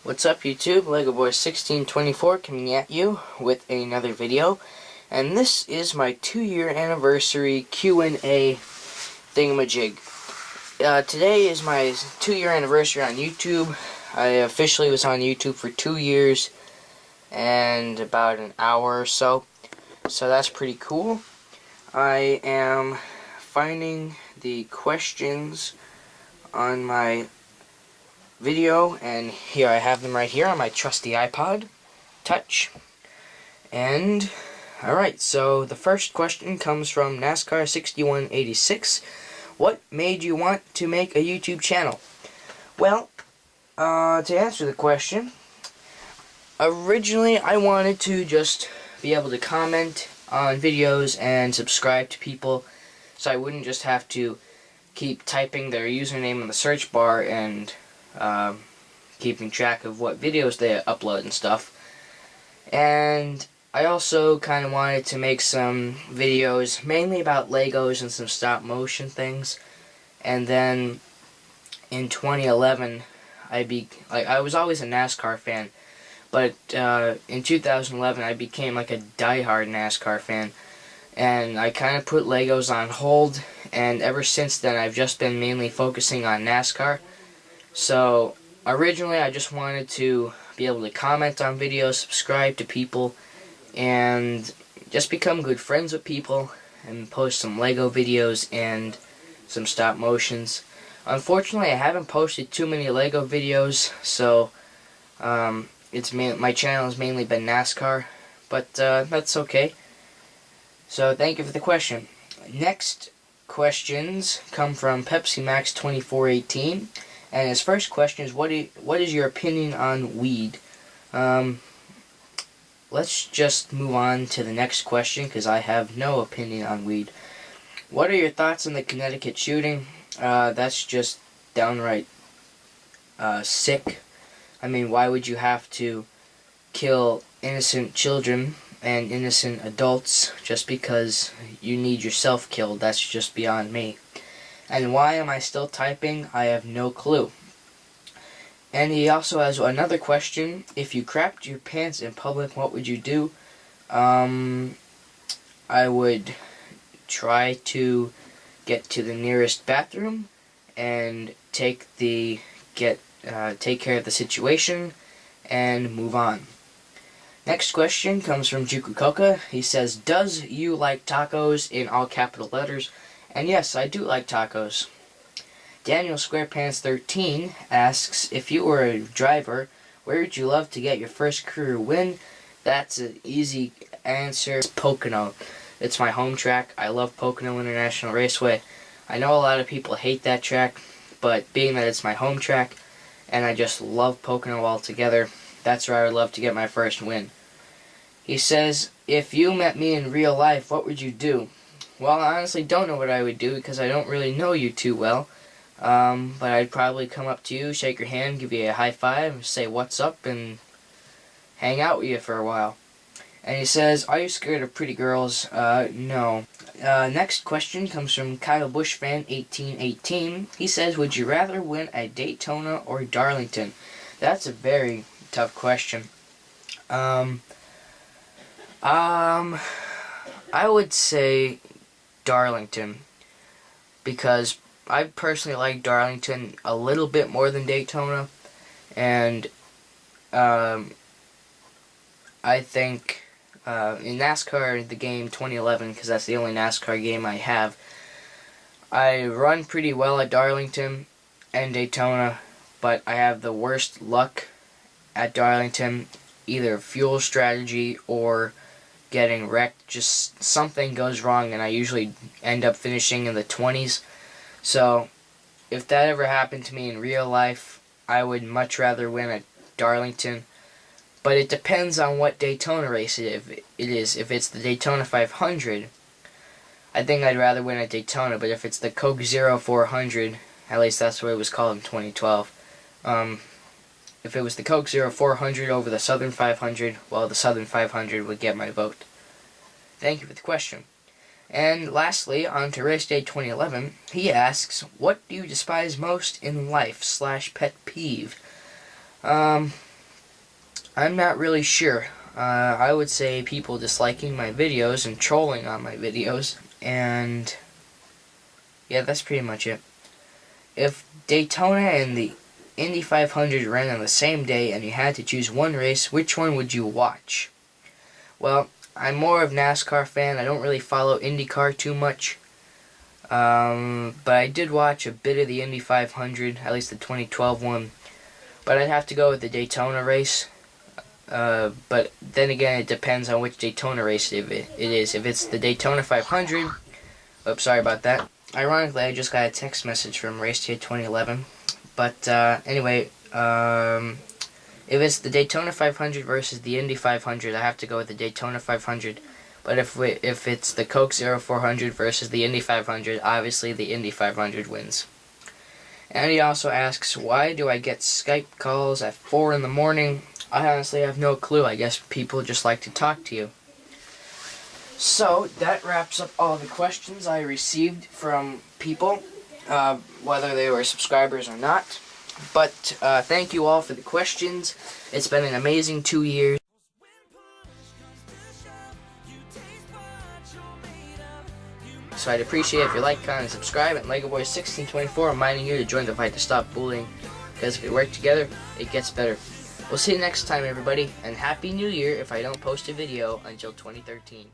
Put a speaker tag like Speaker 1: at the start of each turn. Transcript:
Speaker 1: What's up YouTube? LegoBoy1624 coming at you with another video. And this is my 2-year anniversary Q&A thingamajig. Today is my 2-year anniversary on YouTube. I officially was on YouTube for 2 years and about an hour or so. So that's pretty cool. I am finding the questions on my video, and here I have them right here on my trusty iPod Touch. And alright, so the first question comes from NASCAR6186. What made you want to make a YouTube channel? Well, to answer the question, originally I wanted to just be able to comment on videos and subscribe to people, so I wouldn't just have to keep typing their username in the search bar and keeping track of what videos they upload and stuff. And I also kind of wanted to make some videos mainly about Legos and some stop motion things. And then in 2011 I was always a NASCAR fan, but in 2011 I became like a diehard NASCAR fan, and I kind of put Legos on hold, and ever since then I've just been mainly focusing on NASCAR. So originally I just wanted to be able to comment on videos, subscribe to people, and just become good friends with people and post some Lego videos and some stop motions. Unfortunately I haven't posted too many Lego videos, so my channel has mainly been NASCAR, but that's okay. So thank you for the question. Next questions come from Pepsi Max 2418. And his first question is, what is your opinion on weed? Let's just move on to the next question, because I have no opinion on weed. What are your thoughts on the Connecticut shooting? That's just downright sick. I mean, why would you have to kill innocent children and innocent adults just because you need yourself killed? That's just beyond me. And why am I still typing? I have no clue. And he also has another question. If you crapped your pants in public, what would you do? I would try to get to the nearest bathroom and take care of the situation and move on. Next question comes from Juku Koka. He says, does you like tacos, in all capital letters? And yes, I do like tacos. Daniel Squarepants 13 asks, if you were a driver, where would you love to get your first career win? That's an easy answer. It's Pocono. It's my home track. I love Pocono International Raceway. I know a lot of people hate that track, but being that it's my home track, and I just love Pocono altogether, that's where I would love to get my first win. He says, if you met me in real life, what would you do? Well, I honestly don't know what I would do, because I don't really know you too well. But I'd probably come up to you, shake your hand, give you a high five, say what's up, and hang out with you for a while. And he says, are you scared of pretty girls? No. Next question comes from Kyle Bushfan 1818. He says, would you rather win at Daytona or Darlington? That's a very tough question. I would say Darlington, because I personally like Darlington a little bit more than Daytona, and I think in NASCAR, the game 2011, because that's the only NASCAR game I have, I run pretty well at Darlington and Daytona, but I have the worst luck at Darlington, either fuel strategy or getting wrecked. Just something goes wrong and I usually end up finishing in the 20s. So if that ever happened to me in real life, I would much rather win at Darlington. But it depends on what Daytona race it is. If it's the Daytona 500, I think I'd rather win at Daytona. But if it's the Coke Zero 400, at least that's what it was called in 2012, if it was the Coke Zero 400 over the Southern 500, well, the Southern 500 would get my vote. Thank you for the question. And lastly, on to Race Day 2011, he asks, what do you despise most in life / pet peeve? I'm not really sure. I would say people disliking my videos and trolling on my videos, and yeah, that's pretty much it. If Daytona and the Indy 500 ran on the same day and you had to choose one race, which one would you watch? Well, I'm more of a NASCAR fan. I don't really follow IndyCar too much. But I did watch a bit of the Indy 500, at least the 2012 one. But I'd have to go with the Daytona race. But then again, it depends on which Daytona race it is. If it's the Daytona 500, oops, sorry about that. Ironically, I just got a text message from Race Day 2011. But anyway, if it's the Daytona 500 versus the Indy 500, I have to go with the Daytona 500. But if it's the Coke Zero 400 versus the Indy 500, obviously the Indy 500 wins. And he also asks, why do I get Skype calls at 4 in the morning? I honestly have no clue. I guess people just like to talk to you. So, that wraps up all the questions I received from people, whether they were subscribers or not. But thank you all for the questions. It's been an amazing 2 years. So I'd appreciate it if you like, comment, and subscribe. And LegoBoy1624 reminding you to join the fight to stop bullying. Because if we work together, it gets better. We'll see you next time, everybody. And Happy New Year if I don't post a video until 2013.